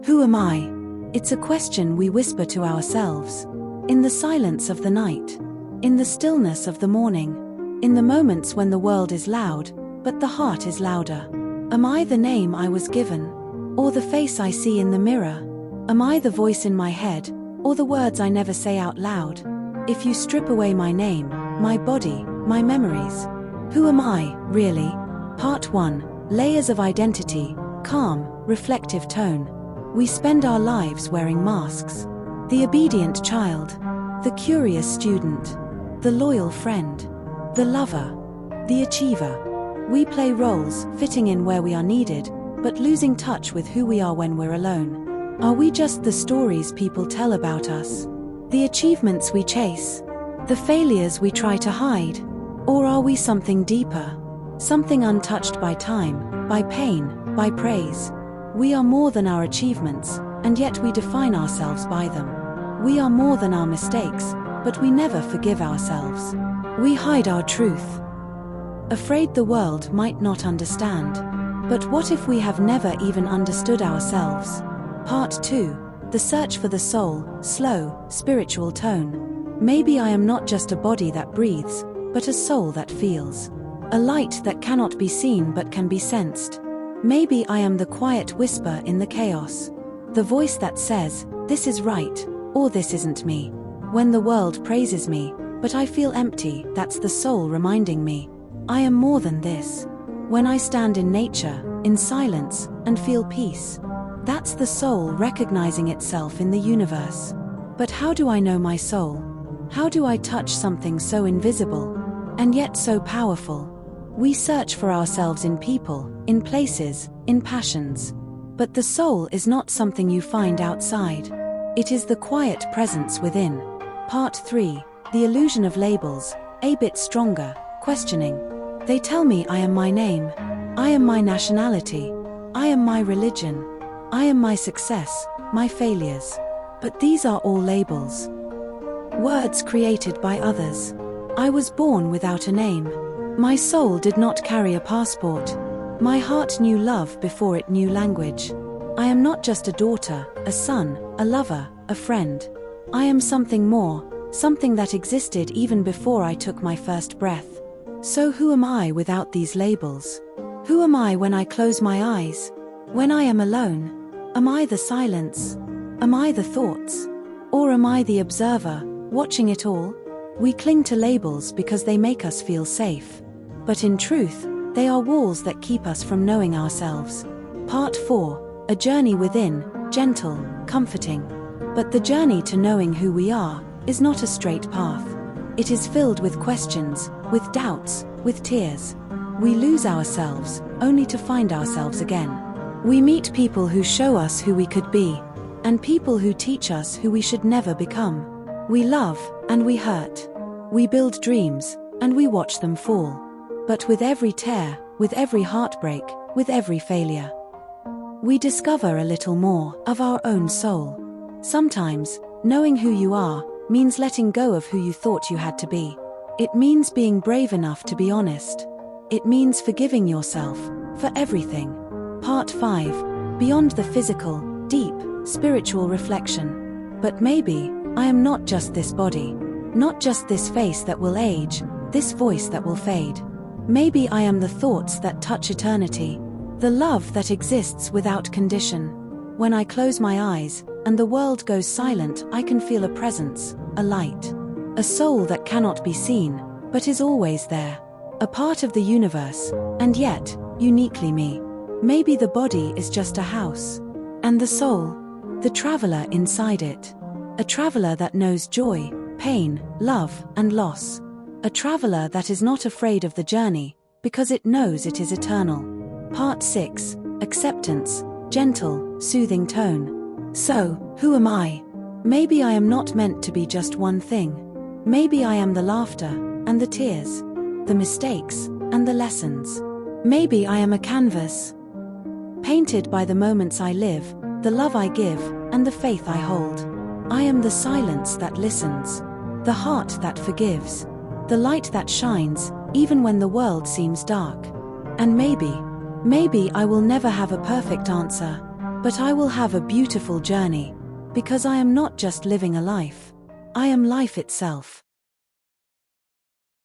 Who am I? It's a question we whisper to ourselves. In the silence of the night. In the stillness of the morning. In the moments when the world is loud, but the heart is louder. Am I the name I was given? Or the face I see in the mirror? Am I the voice in my head? Or the words I never say out loud? If you strip away my name, my body, my memories, who am I, really? Part 1. Layers of identity. Calm, reflective tone. We spend our lives wearing masks. The obedient child. The curious student. The loyal friend. The lover. The achiever. We play roles, fitting in where we are needed, but losing touch with who we are when we're alone. Are we just the stories people tell about us? The achievements we chase? The failures we try to hide? Or are we something deeper? Something untouched by time, by pain, by praise? We are more than our achievements, and yet we define ourselves by them. We are more than our mistakes, but we never forgive ourselves. We hide our truth, afraid the world might not understand. But what if we have never even understood ourselves? Part 2. The search for the soul. Slow, spiritual tone. Maybe I am not just a body that breathes, but a soul that feels. A light that cannot be seen but can be sensed. Maybe I am the quiet whisper in the chaos. The voice that says, this is right, or this isn't me. When the world praises me, but I feel empty, that's the soul reminding me. I am more than this. When I stand in nature, in silence, and feel peace, that's the soul recognizing itself in the universe. But how do I know my soul? How do I touch something so invisible, and yet so powerful? We search for ourselves in people, in places, in passions. But the soul is not something you find outside. It is the quiet presence within. Part 3. The illusion of labels. A bit stronger, questioning. They tell me I am my name. I am my nationality. I am my religion. I am my success, my failures. But these are all labels. Words created by others. I was born without a name. My soul did not carry a passport. My heart knew love before it knew language. I am not just a daughter, a son, a lover, a friend. I am something more, something that existed even before I took my first breath. So who am I without these labels? Who am I when I close my eyes? When I am alone? Am I the silence? Am I the thoughts? Or am I the observer, watching it all? We cling to labels because they make us feel safe. But in truth, they are walls that keep us from knowing ourselves. Part 4. A journey within, gentle, comforting. But the journey to knowing who we are is not a straight path. It is filled with questions, with doubts, with tears. We lose ourselves, only to find ourselves again. We meet people who show us who we could be, and people who teach us who we should never become. We love, and we hurt. We build dreams, and we watch them fall. But with every tear, with every heartbreak, with every failure, we discover a little more of our own soul. Sometimes, knowing who you are means letting go of who you thought you had to be. It means being brave enough to be honest. It means forgiving yourself for everything. Part 5. Beyond the physical, deep, spiritual reflection. But maybe, I am not just this body. Not just this face that will age, this voice that will fade. Maybe I am the thoughts that touch eternity. The love that exists without condition. When I close my eyes, and the world goes silent, I can feel a presence, a light. A soul that cannot be seen, but is always there. A part of the universe, and yet, uniquely me. Maybe the body is just a house. And the soul, the traveler inside it. A traveler that knows joy, pain, love, and loss. A traveler that is not afraid of the journey, because it knows it is eternal. Part 6. Acceptance. Gentle, soothing tone. So, who am I? Maybe I am not meant to be just one thing. Maybe I am the laughter, and the tears, the mistakes, and the lessons. Maybe I am a canvas, painted by the moments I live, the love I give, and the faith I hold. I am the silence that listens, the heart that forgives, the light that shines, even when the world seems dark. And maybe I will never have a perfect answer. But I will have a beautiful journey, because I am not just living a life. I am life itself.